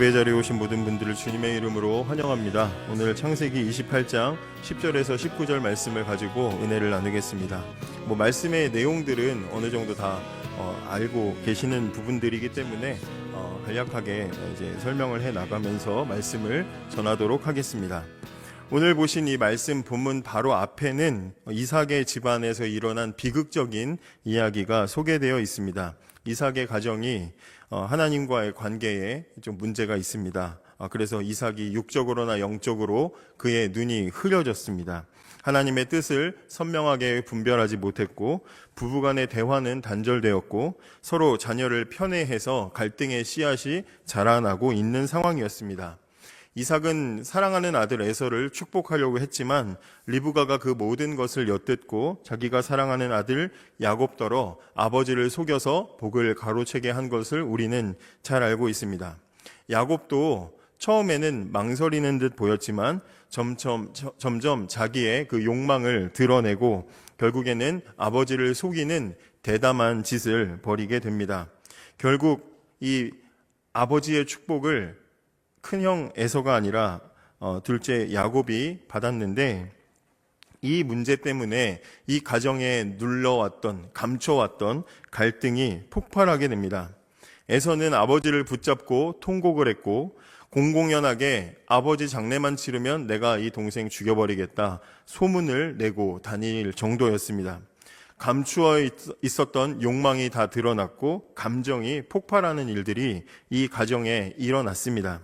예배 자리에 오신 모든 분들을 주님의 이름으로 환영합니다. 오늘 창세기 28장 10절에서 19절 말씀을 가지고 은혜를 나누겠습니다. 말씀의 내용들은 어느 정도 다 알고 계시는 부분들이기 때문에 간략하게 이제 설명을 해 나가면서 말씀을 전하도록 하겠습니다. 오늘 보신 이 말씀 본문 바로 앞에는 이삭의 집안에서 일어난 비극적인 이야기가 소개되어 있습니다. 이삭의 가정이 하나님과의 관계에 좀 문제가 있습니다. 그래서 이삭이 육적으로나 영적으로 그의 눈이 흐려졌습니다. 하나님의 뜻을 선명하게 분별하지 못했고 부부간의 대화는 단절되었고 서로 자녀를 편애해서 갈등의 씨앗이 자라나고 있는 상황이었습니다. 이삭은 사랑하는 아들 에서를 축복하려고 했지만 리브가가 그 모든 것을 엿듣고 자기가 사랑하는 아들 야곱더러 아버지를 속여서 복을 가로채게 한 것을 우리는 잘 알고 있습니다. 야곱도 처음에는 망설이는 듯 보였지만 점점 자기의 그 욕망을 드러내고 결국에는 아버지를 속이는 대담한 짓을 벌이게 됩니다. 결국 이 아버지의 축복을 큰형 에서가 아니라 둘째 야곱이 받았는데 이 문제 때문에 이 가정에 눌러왔던 감춰왔던 갈등이 폭발하게 됩니다. 에서는 아버지를 붙잡고 통곡을 했고 공공연하게 아버지 장례만 치르면 내가 이 동생 죽여버리겠다 소문을 내고 다닐 정도였습니다. 감추어 있었던 욕망이 다 드러났고 감정이 폭발하는 일들이 이 가정에 일어났습니다.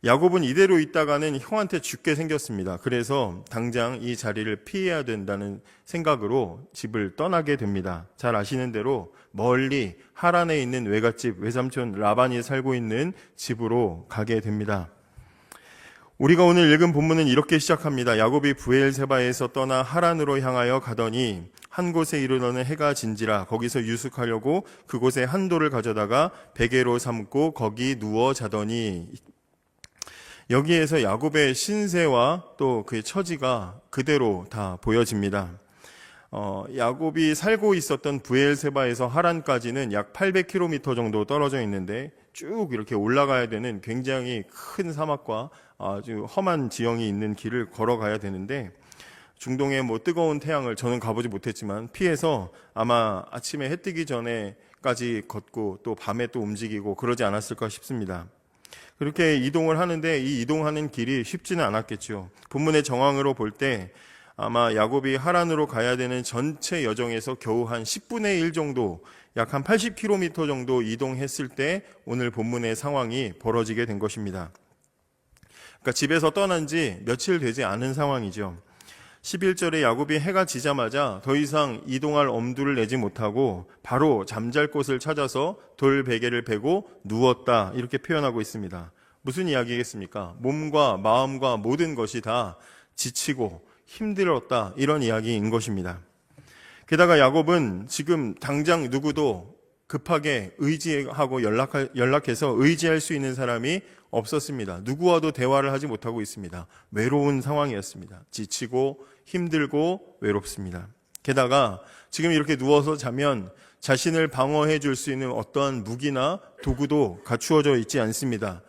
야곱은 이대로 있다가는 형한테 죽게 생겼습니다. 그래서 당장 이 자리를 피해야 된다는 생각으로 집을 떠나게 됩니다. 잘 아시는 대로 멀리 하란에 있는 외갓집 외삼촌 라반이 살고 있는 집으로 가게 됩니다. 우리가 오늘 읽은 본문은 이렇게 시작합니다. 야곱이 브엘세바에서 떠나 하란으로 향하여 가더니 한 곳에 이르러는 해가 진지라 거기서 유숙하려고 그곳에 한 돌을 가져다가 베개로 삼고 거기 누워 자더니 여기에서 야곱의 신세와 또 그의 처지가 그대로 다 보여집니다. 야곱이 살고 있었던 브엘세바에서 하란까지는 약 800km 정도 떨어져 있는데 쭉 이렇게 올라가야 되는 굉장히 큰 사막과 아주 험한 지형이 있는 길을 걸어가야 되는데 중동의 뜨거운 태양을 저는 가보지 못했지만 피해서 아마 아침에 해 뜨기 전에까지 걷고 또 밤에 또 움직이고 그러지 않았을까 싶습니다. 그렇게 이동을 하는데 이 이동하는 길이 쉽지는 않았겠죠. 본문의 정황으로 볼 때 아마 야곱이 하란으로 가야 되는 전체 여정에서 겨우 한 10분의 1 정도, 약 한 80km 정도 이동했을 때 오늘 본문의 상황이 벌어지게 된 것입니다. 그러니까 집에서 떠난 지 며칠 되지 않은 상황이죠. 11절에 야곱이 해가 지자마자 더 이상 이동할 엄두를 내지 못하고 바로 잠잘 곳을 찾아서 돌 베개를 베고 누웠다 이렇게 표현하고 있습니다. 무슨 이야기겠습니까? 몸과 마음과 모든 것이 다 지치고 힘들었다 이런 이야기인 것입니다. 게다가 야곱은 지금 당장 누구도 급하게 의지하고 연락해서 의지할 수 있는 사람이 없었습니다. 누구와도 대화를 하지 못하고 있습니다. 외로운 상황이었습니다. 지치고 힘들고 외롭습니다. 게다가 지금 이렇게 누워서 자면 자신을 방어해 줄 수 있는 어떠한 무기나 도구도 갖추어져 있지 않습니다.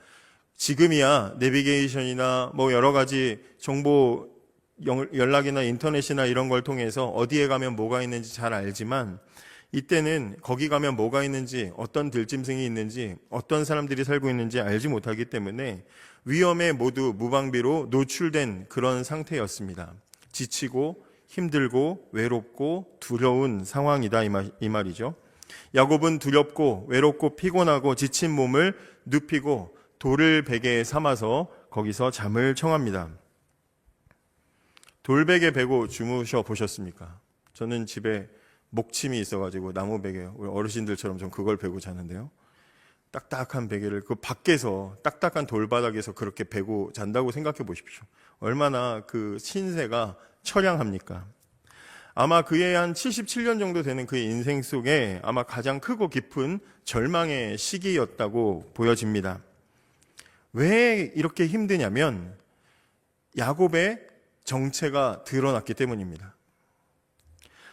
지금이야 내비게이션이나 여러 가지 정보 연락이나 인터넷이나 이런 걸 통해서 어디에 가면 뭐가 있는지 잘 알지만 이때는 거기 가면 뭐가 있는지 어떤 들짐승이 있는지 어떤 사람들이 살고 있는지 알지 못하기 때문에 위험에 모두 무방비로 노출된 그런 상태였습니다. 지치고 힘들고 외롭고 두려운 상황이다 이 말이죠. 야곱은 두렵고 외롭고 피곤하고 지친 몸을 눕히고 돌을 베개에 삼아서 거기서 잠을 청합니다. 돌베개 베고 주무셔 보셨습니까? 저는 집에 목침이 있어가지고 나무 베개, 우리 어르신들처럼 좀 그걸 베고 자는데요. 딱딱한 베개를 그 밖에서 딱딱한 돌바닥에서 그렇게 베고 잔다고 생각해 보십시오. 얼마나 그 신세가 처량합니까? 아마 그의 한 77년 정도 되는 그의 인생 속에 아마 가장 크고 깊은 절망의 시기였다고 보여집니다. 왜 이렇게 힘드냐면 야곱의 정체가 드러났기 때문입니다.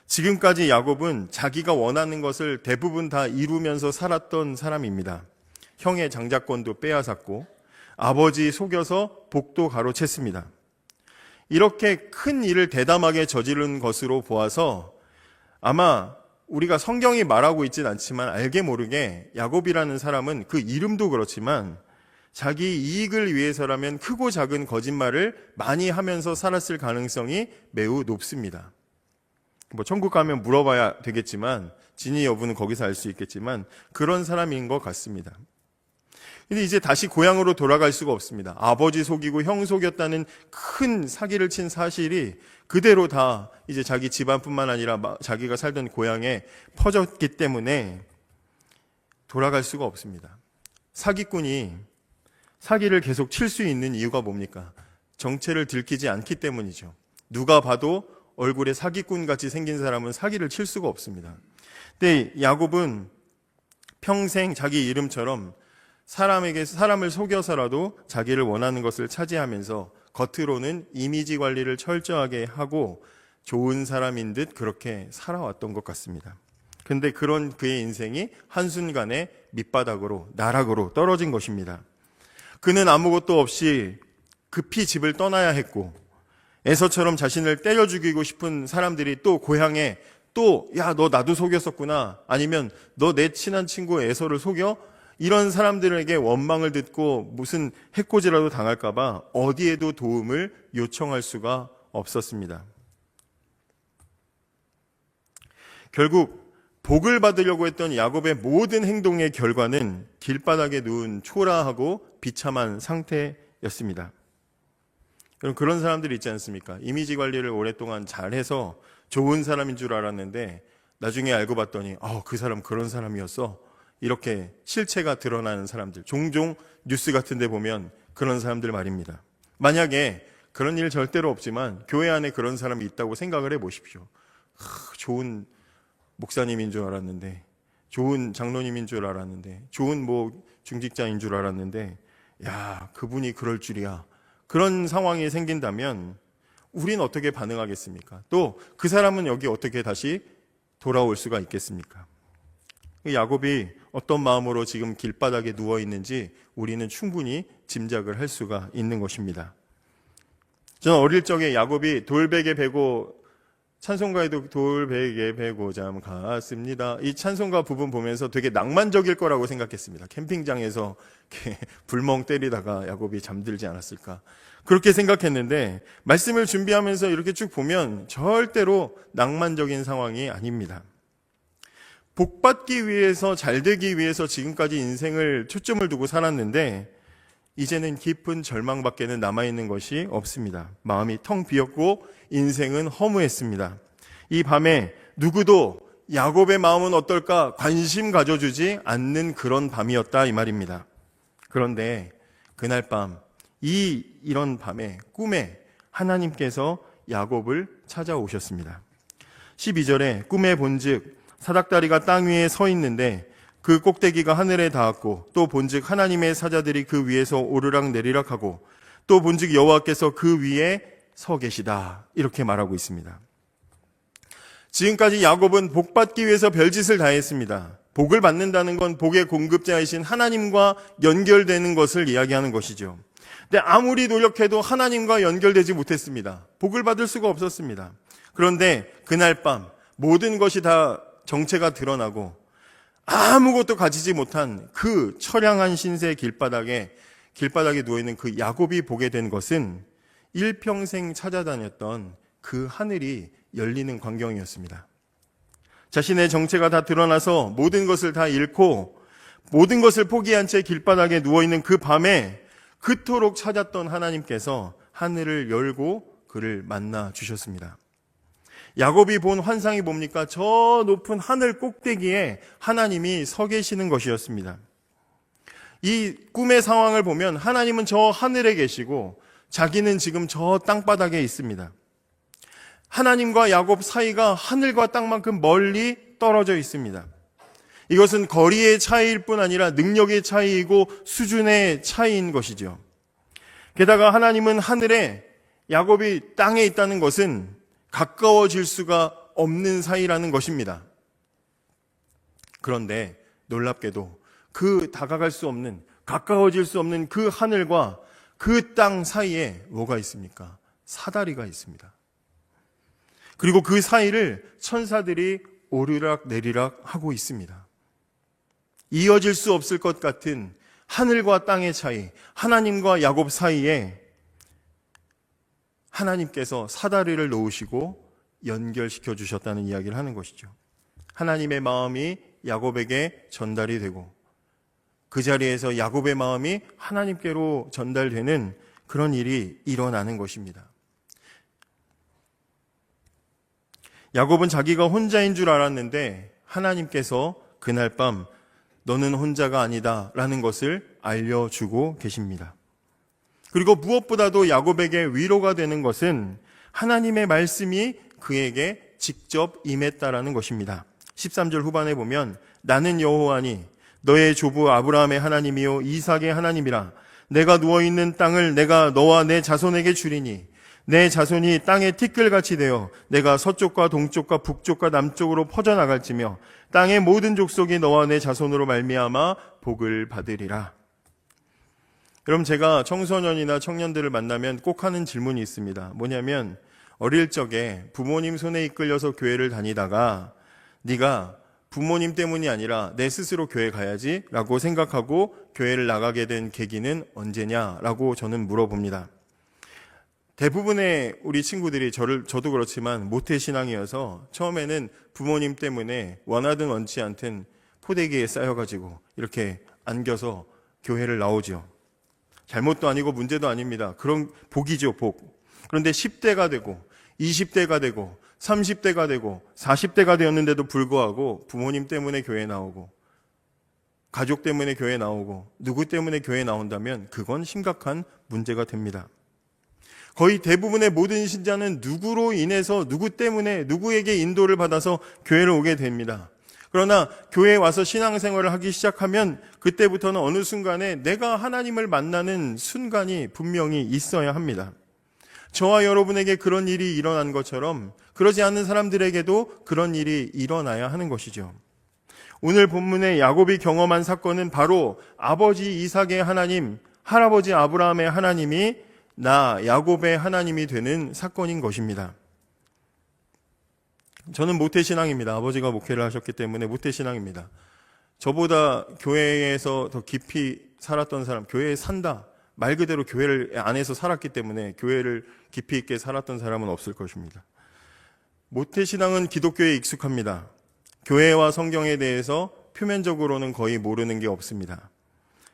지금까지 야곱은 자기가 원하는 것을 대부분 다 이루면서 살았던 사람입니다. 형의 장자권도 빼앗았고 아버지 속여서 복도 가로챘습니다. 이렇게 큰 일을 대담하게 저지른 것으로 보아서 아마 우리가 성경이 말하고 있진 않지만 알게 모르게 야곱이라는 사람은 그 이름도 그렇지만 자기 이익을 위해서라면 크고 작은 거짓말을 많이 하면서 살았을 가능성이 매우 높습니다. 천국 가면 물어봐야 되겠지만 진위 여부는 거기서 알 수 있겠지만 그런 사람인 것 같습니다. 근데 이제 다시 고향으로 돌아갈 수가 없습니다. 아버지 속이고 형 속였다는 큰 사기를 친 사실이 그대로 다 이제 자기 집안뿐만 아니라 자기가 살던 고향에 퍼졌기 때문에 돌아갈 수가 없습니다. 사기꾼이 사기를 계속 칠 수 있는 이유가 뭡니까? 정체를 들키지 않기 때문이죠. 누가 봐도 얼굴에 사기꾼같이 생긴 사람은 사기를 칠 수가 없습니다. 근데 야곱은 평생 자기 이름처럼 사람을 속여서라도 자기를 원하는 것을 차지하면서 겉으로는 이미지 관리를 철저하게 하고 좋은 사람인 듯 그렇게 살아왔던 것 같습니다. 근데 그런 그의 인생이 한순간에 밑바닥으로 나락으로 떨어진 것입니다. 그는 아무것도 없이 급히 집을 떠나야 했고 에서처럼 자신을 때려 죽이고 싶은 사람들이 또 고향에 또 야, 너 나도 속였었구나, 아니면 너 내 친한 친구 에서를 속여? 이런 사람들에게 원망을 듣고 무슨 해코지라도 당할까봐 어디에도 도움을 요청할 수가 없었습니다. 결국 복을 받으려고 했던 야곱의 모든 행동의 결과는 길바닥에 누운 초라하고 비참한 상태였습니다. 그럼 그런 사람들이 있지 않습니까? 이미지 관리를 오랫동안 잘해서 좋은 사람인 줄 알았는데 나중에 알고 봤더니 그 사람 그런 사람이었어. 이렇게 실체가 드러나는 사람들, 종종 뉴스 같은 데 보면 그런 사람들 말입니다. 만약에 그런 일 절대로 없지만 교회 안에 그런 사람이 있다고 생각을 해보십시오. 좋은 목사님인 줄 알았는데, 좋은 장로님인 줄 알았는데, 좋은 중직자인 줄 알았는데 야, 그분이 그럴 줄이야. 그런 상황이 생긴다면 우리는 어떻게 반응하겠습니까? 또 그 사람은 여기 어떻게 다시 돌아올 수가 있겠습니까? 야곱이 어떤 마음으로 지금 길바닥에 누워 있는지 우리는 충분히 짐작을 할 수가 있는 것입니다. 저는 어릴 적에 야곱이 돌베개 베고, 찬송가에도 돌베개 베고 잠 갔습니다, 이 찬송가 부분 보면서 되게 낭만적일 거라고 생각했습니다. 캠핑장에서 이렇게 불멍 때리다가 야곱이 잠들지 않았을까, 그렇게 생각했는데 말씀을 준비하면서 이렇게 쭉 보면 절대로 낭만적인 상황이 아닙니다. 복받기 위해서, 잘되기 위해서 지금까지 인생을 초점을 두고 살았는데 이제는 깊은 절망밖에는 남아있는 것이 없습니다. 마음이 텅 비었고 인생은 허무했습니다. 이 밤에 누구도 야곱의 마음은 어떨까 관심 가져주지 않는 그런 밤이었다, 이 말입니다. 그런데 그날 밤, 이런 밤에 꿈에 하나님께서 야곱을 찾아오셨습니다. 12절에 꿈에 본즉 사닥다리가 땅 위에 서 있는데 그 꼭대기가 하늘에 닿았고, 또 본즉 하나님의 사자들이 그 위에서 오르락 내리락 하고, 또 본즉 여호와께서 그 위에 서 계시다, 이렇게 말하고 있습니다. 지금까지 야곱은 복받기 위해서 별짓을 다 했습니다. 복을 받는다는 건 복의 공급자이신 하나님과 연결되는 것을 이야기하는 것이죠. 근데 아무리 노력해도 하나님과 연결되지 못했습니다. 복을 받을 수가 없었습니다. 그런데 그날 밤 모든 것이 다 정체가 드러나고 아무것도 가지지 못한 그 처량한 신세의 길바닥에 누워있는 그 야곱이 보게 된 것은 일평생 찾아다녔던 그 하늘이 열리는 광경이었습니다. 자신의 정체가 다 드러나서 모든 것을 다 잃고 모든 것을 포기한 채 길바닥에 누워있는 그 밤에 그토록 찾았던 하나님께서 하늘을 열고 그를 만나 주셨습니다. 야곱이 본 환상이 뭡니까? 저 높은 하늘 꼭대기에 하나님이 서 계시는 것이었습니다. 이 꿈의 상황을 보면 하나님은 저 하늘에 계시고 자기는 지금 저 땅바닥에 있습니다. 하나님과 야곱 사이가 하늘과 땅만큼 멀리 떨어져 있습니다. 이것은 거리의 차이일 뿐 아니라 능력의 차이이고 수준의 차이인 것이죠. 게다가 하나님은 하늘에, 야곱이 땅에 있다는 것은 가까워질 수가 없는 사이라는 것입니다. 그런데 놀랍게도 그 다가갈 수 없는, 가까워질 수 없는 그 하늘과 그 땅 사이에 뭐가 있습니까? 사다리가 있습니다. 그리고 그 사이를 천사들이 오르락 내리락 하고 있습니다. 이어질 수 없을 것 같은 하늘과 땅의 차이, 하나님과 야곱 사이에 하나님께서 사다리를 놓으시고 연결시켜 주셨다는 이야기를 하는 것이죠. 하나님의 마음이 야곱에게 전달이 되고 그 자리에서 야곱의 마음이 하나님께로 전달되는 그런 일이 일어나는 것입니다. 야곱은 자기가 혼자인 줄 알았는데 하나님께서 그날 밤 너는 혼자가 아니다 라는 것을 알려주고 계십니다. 그리고 무엇보다도 야곱에게 위로가 되는 것은 하나님의 말씀이 그에게 직접 임했다라는 것입니다. 13절 후반에 보면 나는 여호와니 너의 조부 아브라함의 하나님이요 이삭의 하나님이라. 내가 누워있는 땅을 내가 너와 내 자손에게 주리니 내 자손이 땅의 티끌같이 되어 내가 서쪽과 동쪽과 북쪽과 남쪽으로 퍼져나갈지며 땅의 모든 족속이 너와 내 자손으로 말미암아 복을 받으리라. 여러분, 제가 청소년이나 청년들을 만나면 꼭 하는 질문이 있습니다. 뭐냐면 어릴 적에 부모님 손에 이끌려서 교회를 다니다가 네가 부모님 때문이 아니라 내 스스로 교회 가야지 라고 생각하고 교회를 나가게 된 계기는 언제냐라고 저는 물어봅니다. 대부분의 우리 친구들이 저도 그렇지만 모태신앙이어서 처음에는 부모님 때문에 원하든 원치 않든 포대기에 쌓여가지고 이렇게 안겨서 교회를 나오죠. 잘못도 아니고 문제도 아닙니다. 그런 복이죠, 복. 그런데 10대가 되고 20대가 되고 30대가 되고 40대가 되었는데도 불구하고 부모님 때문에 교회 나오고 가족 때문에 교회 나오고 누구 때문에 교회 나온다면 그건 심각한 문제가 됩니다. 거의 대부분의 모든 신자는 누구로 인해서 누구 때문에 누구에게 인도를 받아서 교회를 오게 됩니다. 그러나 교회에 와서 신앙생활을 하기 시작하면 그때부터는 어느 순간에 내가 하나님을 만나는 순간이 분명히 있어야 합니다. 저와 여러분에게 그런 일이 일어난 것처럼 그러지 않는 사람들에게도 그런 일이 일어나야 하는 것이죠. 오늘 본문의 야곱이 경험한 사건은 바로 아버지 이삭의 하나님, 할아버지 아브라함의 하나님이 나 야곱의 하나님이 되는 사건인 것입니다. 저는 모태신앙입니다. 아버지가 목회를 하셨기 때문에 모태신앙입니다. 저보다 교회에서 더 깊이 살았던 사람, 교회에 산다, 말 그대로 교회를 안에서 살았기 때문에 교회를 깊이 있게 살았던 사람은 없을 것입니다. 모태신앙은 기독교에 익숙합니다. 교회와 성경에 대해서 표면적으로는 거의 모르는 게 없습니다.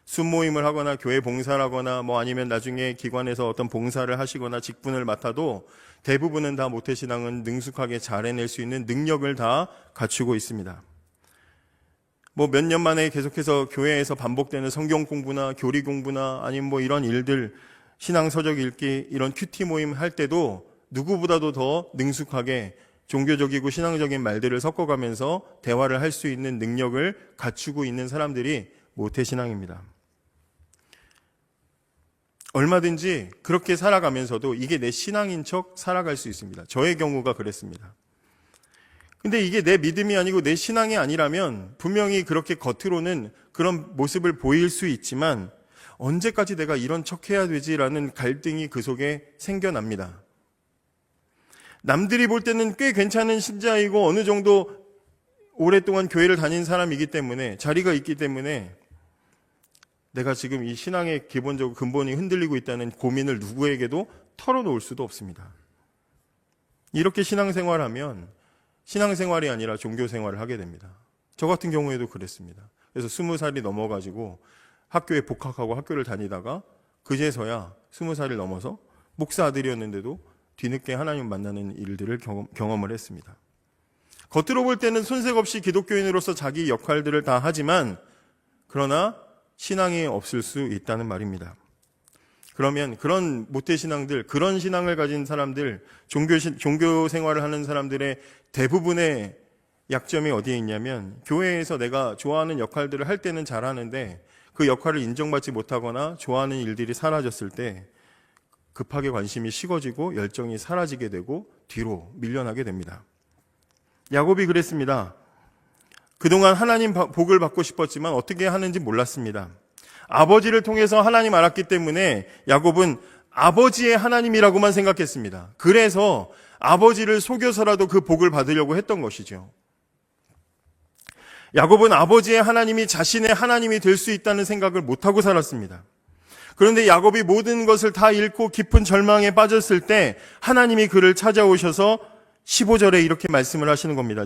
순모임을 하거나 교회 봉사를 하거나 아니면 나중에 기관에서 어떤 봉사를 하시거나 직분을 맡아도 대부분은 다 모태신앙은 능숙하게 잘 해낼 수 있는 능력을 다 갖추고 있습니다. 몇 년 만에 계속해서 교회에서 반복되는 성경 공부나 교리 공부나 아니면 이런 일들, 신앙 서적 읽기, 이런 큐티 모임 할 때도 누구보다도 더 능숙하게 종교적이고 신앙적인 말들을 섞어가면서 대화를 할 수 있는 능력을 갖추고 있는 사람들이 모태신앙입니다. 얼마든지 그렇게 살아가면서도 이게 내 신앙인 척 살아갈 수 있습니다. 저의 경우가 그랬습니다. 근데 이게 내 믿음이 아니고 내 신앙이 아니라면 분명히 그렇게 겉으로는 그런 모습을 보일 수 있지만 언제까지 내가 이런 척 해야 되지라는 갈등이 그 속에 생겨납니다. 남들이 볼 때는 꽤 괜찮은 신자이고 어느 정도 오랫동안 교회를 다닌 사람이기 때문에 자리가 있기 때문에 내가 지금 이 신앙의 기본적으로 근본이 흔들리고 있다는 고민을 누구에게도 털어놓을 수도 없습니다. 이렇게 신앙생활하면 신앙생활이 아니라 종교생활을 하게 됩니다. 저 같은 경우에도 그랬습니다. 그래서 20살이 넘어가지고 학교에 복학하고 학교를 다니다가 그제서야 20살이 넘어서 목사 아들이었는데도 뒤늦게 하나님 만나는 일들을 경험을 했습니다. 겉으로 볼 때는 손색 없이 기독교인으로서 자기 역할들을 다 하지만 그러나 신앙이 없을 수 있다는 말입니다. 그러면 그런 모태신앙들, 그런 신앙을 가진 사람들, 종교 생활을 하는 사람들의 대부분의 약점이 어디에 있냐면 교회에서 내가 좋아하는 역할들을 할 때는 잘하는데 그 역할을 인정받지 못하거나 좋아하는 일들이 사라졌을 때 급하게 관심이 식어지고 열정이 사라지게 되고 뒤로 밀려나게 됩니다. 야곱이 그랬습니다. 그동안 하나님 복을 받고 싶었지만 어떻게 하는지 몰랐습니다. 아버지를 통해서 하나님 알았기 때문에 야곱은 아버지의 하나님이라고만 생각했습니다. 그래서 아버지를 속여서라도 그 복을 받으려고 했던 것이죠. 야곱은 아버지의 하나님이 자신의 하나님이 될 수 있다는 생각을 못하고 살았습니다. 그런데 야곱이 모든 것을 다 잃고 깊은 절망에 빠졌을 때 하나님이 그를 찾아오셔서 15절에 이렇게 말씀을 하시는 겁니다.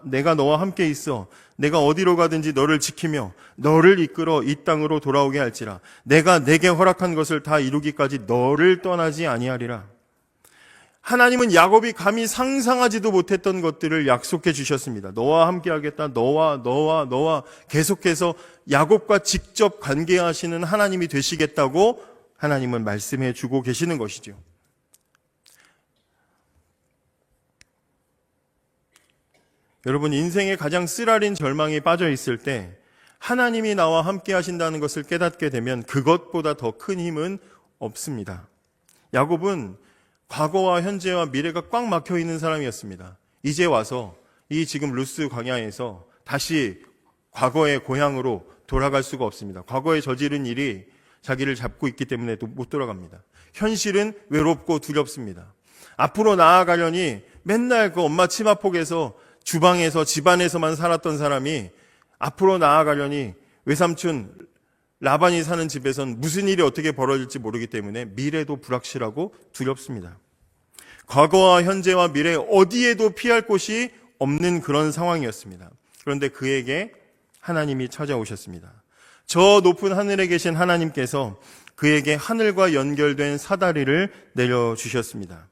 내가 너와 함께 있어. 내가 어디로 가든지 너를 지키며 너를 이끌어 이 땅으로 돌아오게 할지라. 내가 내게 허락한 것을 다 이루기까지 너를 떠나지 아니하리라. 하나님은 야곱이 감히 상상하지도 못했던 것들을 약속해 주셨습니다. 너와 함께 하겠다. 너와 계속해서 야곱과 직접 관계하시는 하나님이 되시겠다고 하나님은 말씀해 주고 계시는 것이죠. 여러분, 인생의 가장 쓰라린 절망에 빠져 있을 때 하나님이 나와 함께 하신다는 것을 깨닫게 되면 그것보다 더 큰 힘은 없습니다. 야곱은 과거와 현재와 미래가 꽉 막혀 있는 사람이었습니다. 이제 와서 이 지금 루스 광야에서 다시 과거의 고향으로 돌아갈 수가 없습니다. 과거에 저지른 일이 자기를 잡고 있기 때문에 못 돌아갑니다. 현실은 외롭고 두렵습니다. 앞으로 나아가려니 맨날 그 엄마 치마폭에서 주방에서 집안에서만 살았던 사람이 앞으로 나아가려니 외삼촌 라반이 사는 집에선 무슨 일이 어떻게 벌어질지 모르기 때문에 미래도 불확실하고 두렵습니다. 과거와 현재와 미래 어디에도 피할 곳이 없는 그런 상황이었습니다. 그런데 그에게 하나님이 찾아오셨습니다. 저 높은 하늘에 계신 하나님께서 그에게 하늘과 연결된 사다리를 내려주셨습니다.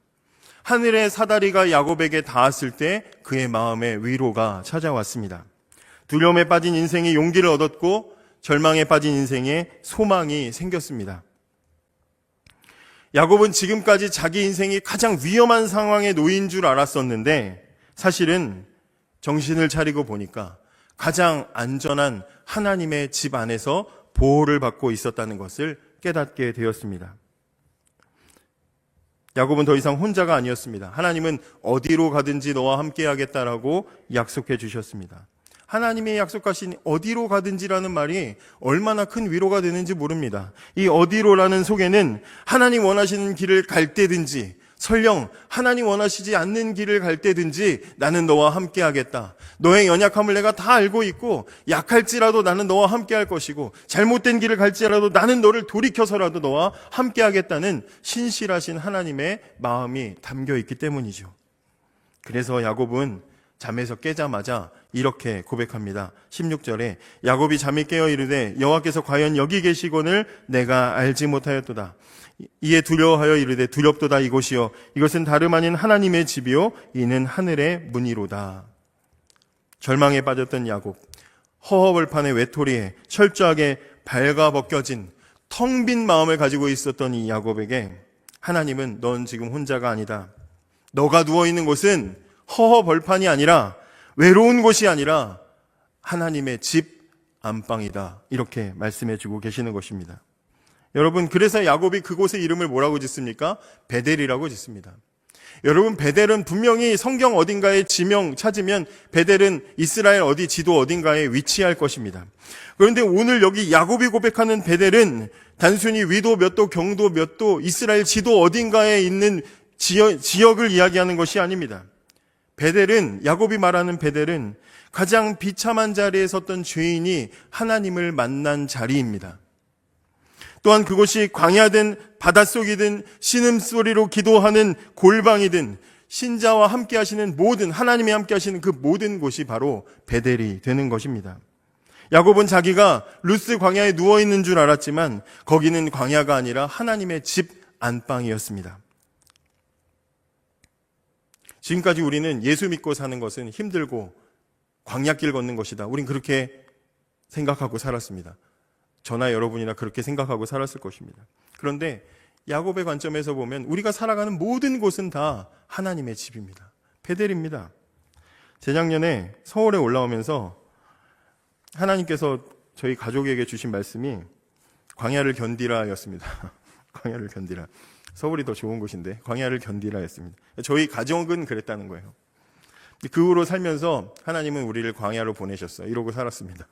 하늘의 사다리가 야곱에게 닿았을 때 그의 마음에 위로가 찾아왔습니다. 두려움에 빠진 인생이 용기를 얻었고 절망에 빠진 인생에 소망이 생겼습니다. 야곱은 지금까지 자기 인생이 가장 위험한 상황에 놓인 줄 알았었는데 사실은 정신을 차리고 보니까 가장 안전한 하나님의 집 안에서 보호를 받고 있었다는 것을 깨닫게 되었습니다. 야곱은 더 이상 혼자가 아니었습니다. 하나님은 어디로 가든지 너와 함께 하겠다라고 약속해 주셨습니다. 하나님의 약속하신 어디로 가든지라는 말이 얼마나 큰 위로가 되는지 모릅니다. 이 어디로라는 속에는 하나님 원하시는 길을 갈 때든지 설령 하나님 원하시지 않는 길을 갈 때든지 나는 너와 함께 하겠다. 너의 연약함을 내가 다 알고 있고 약할지라도 나는 너와 함께 할 것이고 잘못된 길을 갈지라도 나는 너를 돌이켜서라도 너와 함께 하겠다는 신실하신 하나님의 마음이 담겨 있기 때문이죠. 그래서 야곱은 잠에서 깨자마자 이렇게 고백합니다. 16절에 야곱이 잠이 깨어 이르되 여호와께서 과연 여기 계시거늘 내가 알지 못하였도다. 이에 두려워하여 이르되 두렵도다. 이곳이요 이것은 다름 아닌 하나님의 집이요 이는 하늘의 문이로다. 절망에 빠졌던 야곱, 허허벌판의 외톨이에 철저하게 발가벗겨진 텅 빈 마음을 가지고 있었던 이 야곱에게 하나님은 넌 지금 혼자가 아니다. 너가 누워있는 곳은 허허벌판이 아니라 외로운 곳이 아니라 하나님의 집 안방이다. 이렇게 말씀해주고 계시는 것입니다. 여러분, 그래서 야곱이 그곳의 이름을 뭐라고 짓습니까? 베델이라고 짓습니다. 여러분, 베델은 분명히 성경 어딘가에 지명 찾으면 베델은 이스라엘 어디 지도 어딘가에 위치할 것입니다. 그런데 오늘 여기 야곱이 고백하는 베델은 단순히 위도 몇 도, 경도 몇 도, 이스라엘 지도 어딘가에 있는 지역을 이야기하는 것이 아닙니다. 베델은, 야곱이 말하는 베델은 가장 비참한 자리에 섰던 죄인이 하나님을 만난 자리입니다. 또한 그곳이 광야든 바닷속이든 신음소리로 기도하는 골방이든 신자와 함께 하시는 모든, 하나님이 함께 하시는 그 모든 곳이 바로 베델이 되는 것입니다. 야곱은 자기가 루스 광야에 누워있는 줄 알았지만 거기는 광야가 아니라 하나님의 집 안방이었습니다. 지금까지 우리는 예수 믿고 사는 것은 힘들고 광야길 걷는 것이다. 우린 그렇게 생각하고 살았습니다. 저나 여러분이나 그렇게 생각하고 살았을 것입니다. 그런데 야곱의 관점에서 보면 우리가 살아가는 모든 곳은 다 하나님의 집입니다. 베델입니다. 재작년에 서울에 올라오면서 하나님께서 저희 가족에게 주신 말씀이 광야를 견디라였습니다. 광야를 견디라. 서울이 더 좋은 곳인데 광야를 견디라였습니다. 저희 가족은 그랬다는 거예요. 그 후로 살면서 하나님은 우리를 광야로 보내셨어. 이러고 살았습니다.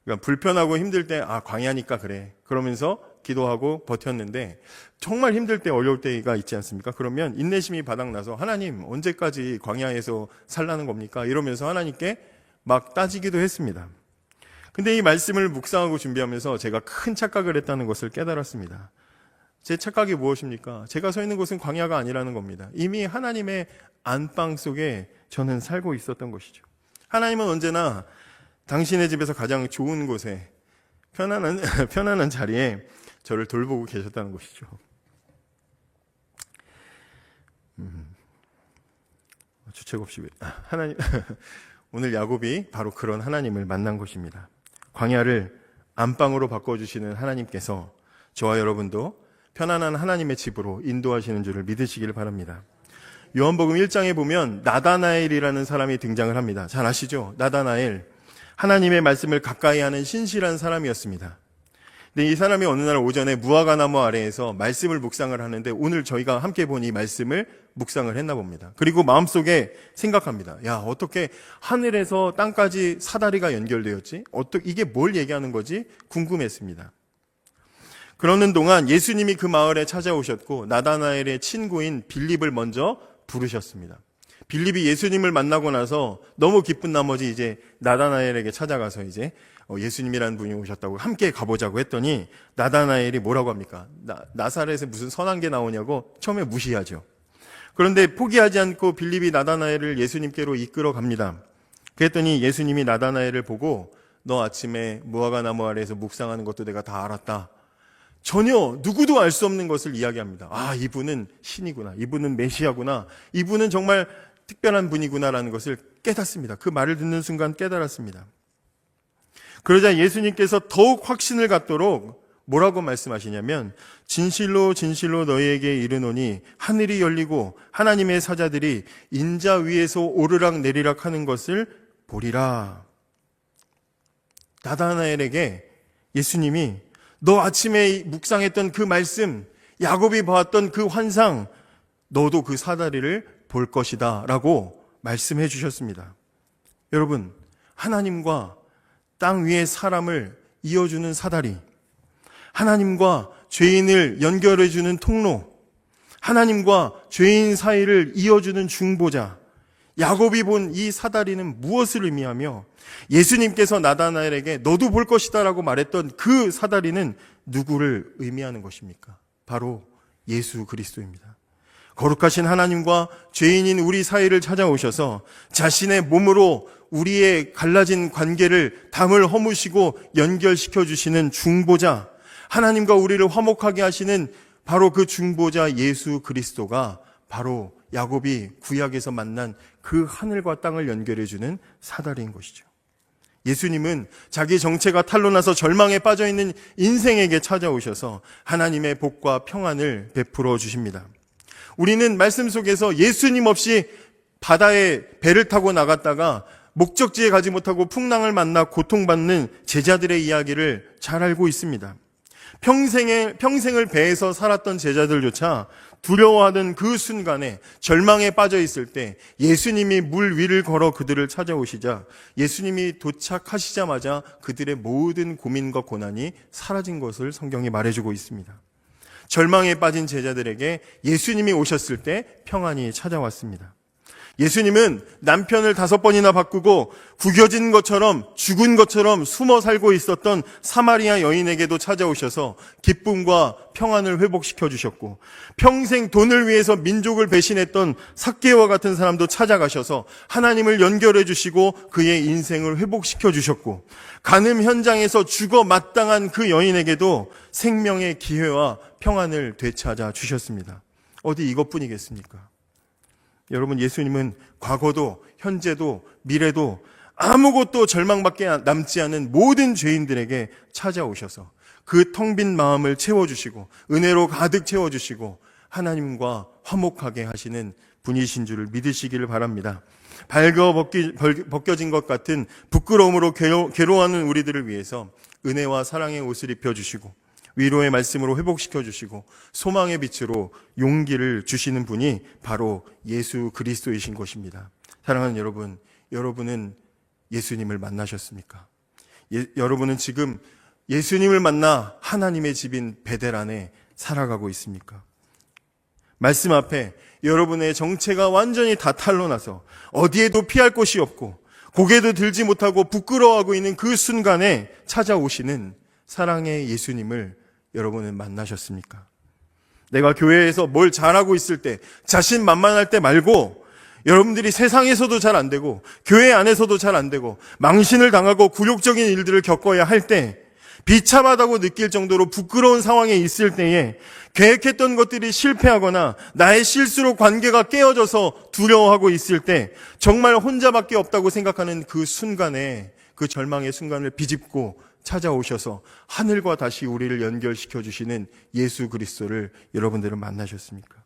그러니까 불편하고 힘들 때 광야니까 그래. 그러면서 기도하고 버텼는데 정말 힘들 때 어려울 때가 있지 않습니까? 그러면 인내심이 바닥나서 하나님 언제까지 광야에서 살라는 겁니까? 이러면서 하나님께 막 따지기도 했습니다. 근데 이 말씀을 묵상하고 준비하면서 제가 큰 착각을 했다는 것을 깨달았습니다. 제 착각이 무엇입니까? 제가 서 있는 곳은 광야가 아니라는 겁니다. 이미 하나님의 안방 속에 저는 살고 있었던 것이죠. 하나님은 언제나 당신의 집에서 가장 좋은 곳에 편안한 자리에 저를 돌보고 계셨다는 것이죠. 주책 없이 하나님 오늘 야곱이 바로 그런 하나님을 만난 것입니다. 광야를 안방으로 바꿔주시는 하나님께서 저와 여러분도 편안한 하나님의 집으로 인도하시는 줄을 믿으시기를 바랍니다. 요한복음 1장에 보면 나다나엘이라는 사람이 등장을 합니다. 잘 아시죠? 나다나엘, 하나님의 말씀을 가까이 하는 신실한 사람이었습니다. 근데 이 사람이 어느 날 오전에 무화과나무 아래에서 말씀을 묵상을 하는데 오늘 저희가 함께 본 이 말씀을 묵상을 했나 봅니다. 그리고 마음속에 생각합니다. 야, 어떻게 하늘에서 땅까지 사다리가 연결되었지? 이게 뭘 얘기하는 거지? 궁금했습니다. 그러는 동안 예수님이 그 마을에 찾아오셨고 나다나엘의 친구인 빌립을 먼저 부르셨습니다. 빌립이 예수님을 만나고 나서 너무 기쁜 나머지 이제 나다나엘에게 찾아가서 이제 예수님이라는 분이 오셨다고 함께 가보자고 했더니 나다나엘이 뭐라고 합니까? 나사렛에 무슨 선한 게 나오냐고 처음에 무시하죠. 그런데 포기하지 않고 빌립이 나다나엘을 예수님께로 이끌어 갑니다. 그랬더니 예수님이 나다나엘을 보고 너 아침에 무화과나무 아래에서 묵상하는 것도 내가 다 알았다. 전혀 누구도 알 수 없는 것을 이야기합니다. 이분은 신이구나. 이분은 메시아구나. 이분은 정말 특별한 분이구나라는 것을 깨닫습니다. 그 말을 듣는 순간 깨달았습니다. 그러자 예수님께서 더욱 확신을 갖도록 뭐라고 말씀하시냐면 진실로 진실로 너희에게 이르노니 하늘이 열리고 하나님의 사자들이 인자 위에서 오르락 내리락 하는 것을 보리라. 나다나엘에게 예수님이 너 아침에 묵상했던 그 말씀, 야곱이 보았던 그 환상, 너도 그 사다리를 볼 것이다 라고 말씀해 주셨습니다. 여러분, 하나님과 땅 위의 사람을 이어주는 사다리, 하나님과 죄인을 연결해 주는 통로, 하나님과 죄인 사이를 이어주는 중보자, 야곱이 본 이 사다리는 무엇을 의미하며 예수님께서 나다나엘에게 너도 볼 것이다 라고 말했던 그 사다리는 누구를 의미하는 것입니까? 바로 예수 그리스도입니다. 거룩하신 하나님과 죄인인 우리 사이를 찾아오셔서 자신의 몸으로 우리의 갈라진 관계를 담을 허무시고 연결시켜 주시는 중보자, 하나님과 우리를 화목하게 하시는 바로 그 중보자 예수 그리스도가 바로 야곱이 구약에서 만난 그 하늘과 땅을 연결해주는 사다리인 것이죠. 예수님은 자기 정체가 탄로나서 절망에 빠져있는 인생에게 찾아오셔서 하나님의 복과 평안을 베풀어 주십니다. 우리는 말씀 속에서 예수님 없이 바다에 배를 타고 나갔다가 목적지에 가지 못하고 풍랑을 만나 고통받는 제자들의 이야기를 잘 알고 있습니다. 평생을 배에서 살았던 제자들조차 두려워하던 그 순간에 절망에 빠져 있을 때 예수님이 물 위를 걸어 그들을 찾아오시자 예수님이 도착하시자마자 그들의 모든 고민과 고난이 사라진 것을 성경이 말해주고 있습니다. 절망에 빠진 제자들에게 예수님이 오셨을 때 평안이 찾아왔습니다. 예수님은 남편을 5번이나 바꾸고 구겨진 것처럼 죽은 것처럼 숨어 살고 있었던 사마리아 여인에게도 찾아오셔서 기쁨과 평안을 회복시켜 주셨고, 평생 돈을 위해서 민족을 배신했던 삭개와 같은 사람도 찾아가셔서 하나님을 연결해 주시고 그의 인생을 회복시켜 주셨고, 간음 현장에서 죽어 마땅한 그 여인에게도 생명의 기회와 평안을 되찾아 주셨습니다. 어디 이것뿐이겠습니까? 여러분, 예수님은 과거도 현재도 미래도 아무것도 절망밖에 남지 않은 모든 죄인들에게 찾아오셔서 그 텅 빈 마음을 채워주시고 은혜로 가득 채워주시고 하나님과 화목하게 하시는 분이신 줄을 믿으시기를 바랍니다. 벗겨진 것 같은 부끄러움으로 괴로워하는 우리들을 위해서 은혜와 사랑의 옷을 입혀주시고 위로의 말씀으로 회복시켜 주시고 소망의 빛으로 용기를 주시는 분이 바로 예수 그리스도이신 것입니다. 사랑하는 여러분, 여러분은 예수님을 만나셨습니까? 여러분은 지금 예수님을 만나 하나님의 집인 베델 안에 살아가고 있습니까? 말씀 앞에 여러분의 정체가 완전히 다 탄로나서 어디에도 피할 곳이 없고 고개도 들지 못하고 부끄러워하고 있는 그 순간에 찾아오시는 사랑의 예수님을 여러분은 만나셨습니까? 내가 교회에서 뭘 잘하고 있을 때, 자신만만할 때 말고 여러분들이 세상에서도 잘 안 되고 교회 안에서도 잘 안 되고 망신을 당하고 굴욕적인 일들을 겪어야 할 때, 비참하다고 느낄 정도로 부끄러운 상황에 있을 때에 계획했던 것들이 실패하거나 나의 실수로 관계가 깨어져서 두려워하고 있을 때, 정말 혼자밖에 없다고 생각하는 그 순간에, 그 절망의 순간을 비집고 찾아오셔서 하늘과 다시 우리를 연결시켜 주시는 예수 그리스도를 여러분들은 만나셨습니까?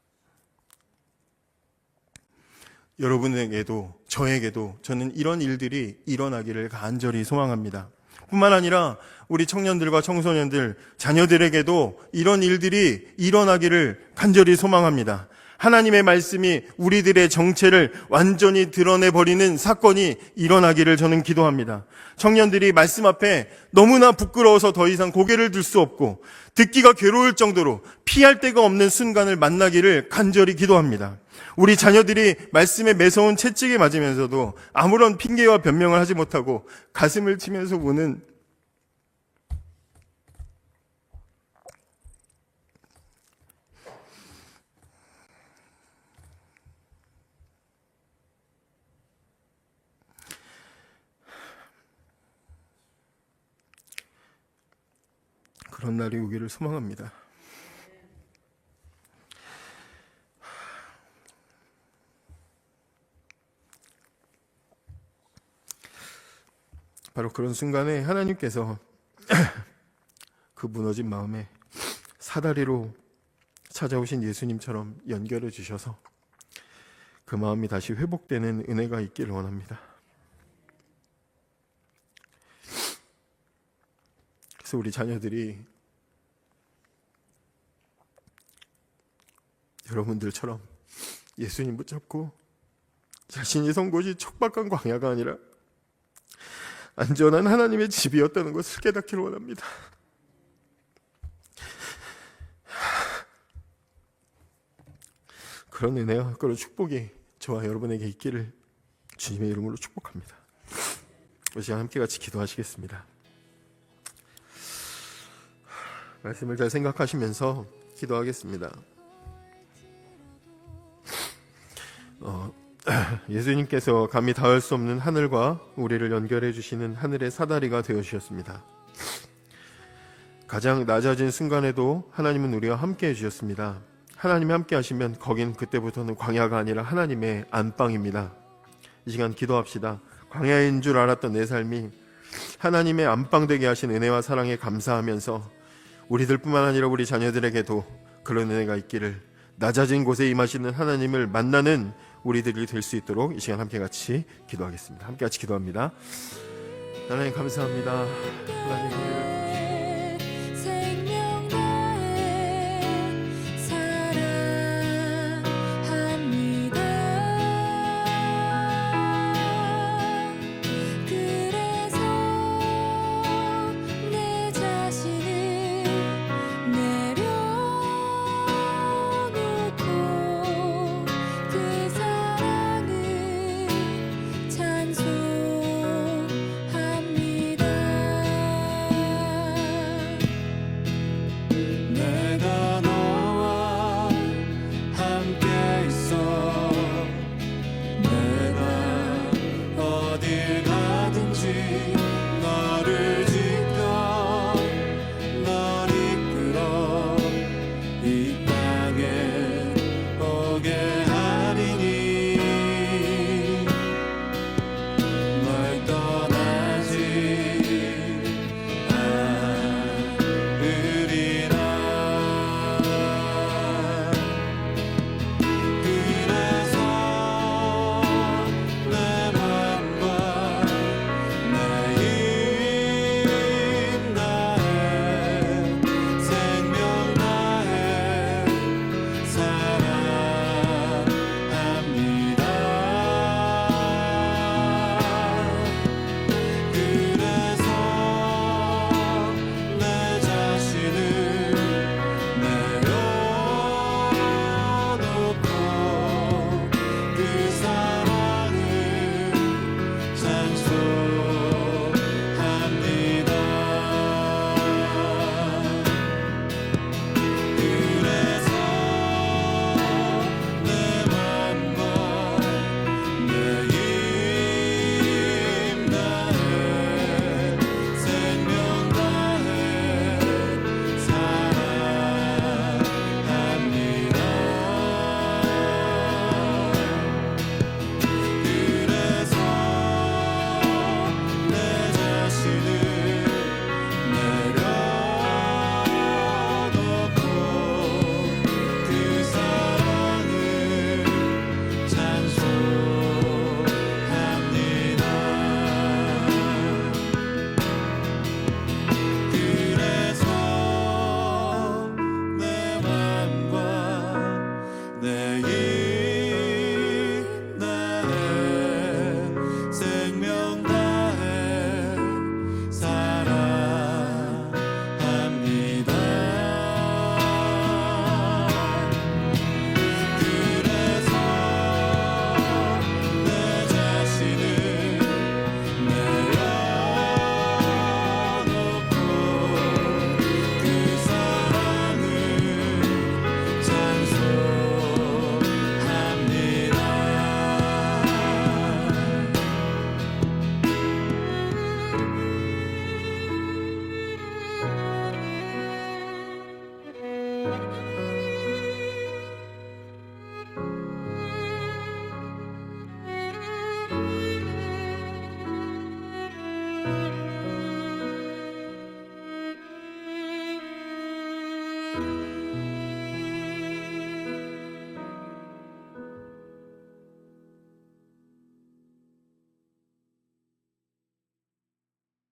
여러분에게도 저에게도 저는 이런 일들이 일어나기를 간절히 소망합니다. 뿐만 아니라 우리 청년들과 청소년들, 자녀들에게도 이런 일들이 일어나기를 간절히 소망합니다. 하나님의 말씀이 우리들의 정체를 완전히 드러내버리는 사건이 일어나기를 저는 기도합니다. 청년들이 말씀 앞에 너무나 부끄러워서 더 이상 고개를 들 수 없고 듣기가 괴로울 정도로 피할 데가 없는 순간을 만나기를 간절히 기도합니다. 우리 자녀들이 말씀에 매서운 채찍에 맞으면서도 아무런 핑계와 변명을 하지 못하고 가슴을 치면서 우는 그런 날이 오기를 소망합니다. 바로 그런 순간에 하나님께서 그 무너진 마음에 사다리로 찾아오신 예수님처럼 연결해 주셔서 그 마음이 다시 회복되는 은혜가 있기를 원합니다. 그래서 우리 자녀들이 여러분들처럼 예수님 붙잡고 자신이 선 곳이 척박한 광야가 아니라 안전한 하나님의 집이었다는 것을 깨닫기를 원합니다. 그런 은혜와 그런 축복이 저와 여러분에게 있기를 주님의 이름으로 축복합니다. 우리 시간 함께 같이 기도하시겠습니다. 말씀을 잘 생각하시면서 기도하겠습니다. 예수님께서 감히 닿을 수 없는 하늘과 우리를 연결해 주시는 하늘의 사다리가 되어 주셨습니다. 가장 낮아진 순간에도 하나님은 우리와 함께 해주셨습니다. 하나님이 함께 하시면 거긴 그때부터는 광야가 아니라 하나님의 안방입니다. 이 시간 기도합시다. 광야인 줄 알았던 내 삶이 하나님의 안방 되게 하신 은혜와 사랑에 감사하면서 우리들뿐만 아니라 우리 자녀들에게도 그런 은혜가 있기를, 낮아진 곳에 임하시는 하나님을 만나는 우리들이 될 수 있도록 이 시간 함께 같이 기도하겠습니다. 함께 같이 기도합니다. 하나님 감사합니다. 하나님